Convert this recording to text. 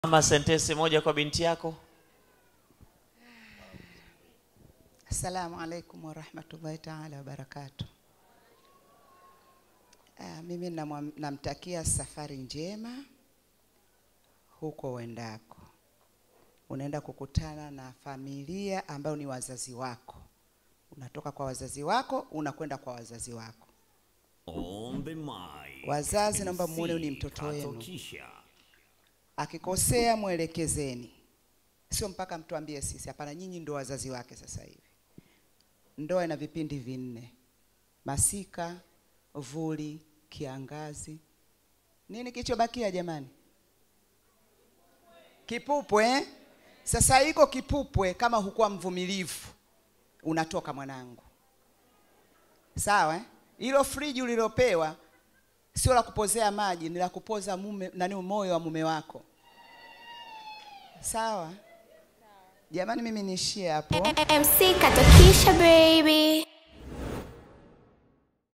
Mama, sentensi moja kwa binti yako. Assalamu alaikum wa rahmatullahi ta'ala wa barakatuh. Mimi namtakia safari njema huko uendako. Unaenda kukutana na familia ambayo ni wazazi wako. Unatoka kwa wazazi wako, unakwenda kwa wazazi wako. Wazazi, naomba muone ni mtoto wenu. Akikosea mwelekezeni. Sio mpaka mtuambie sisi. Hapana, nyinyi ndio wazazi wake sasa hivi. Ndoa ina vipindi vinne: masika, vuli, kiangazi. Nini kilichobakia jamani? Kipupwe. Sasa hiko kipupwe, kama hukuwa mvumilivu, unatoka mwanangu. Sawa? Hilo friji ulilopewa sio la kupozea maji, ni la kupoza moyo wa mume wako. Sawa? Jamani, mimi niishie hapo. MC Katokisha baby.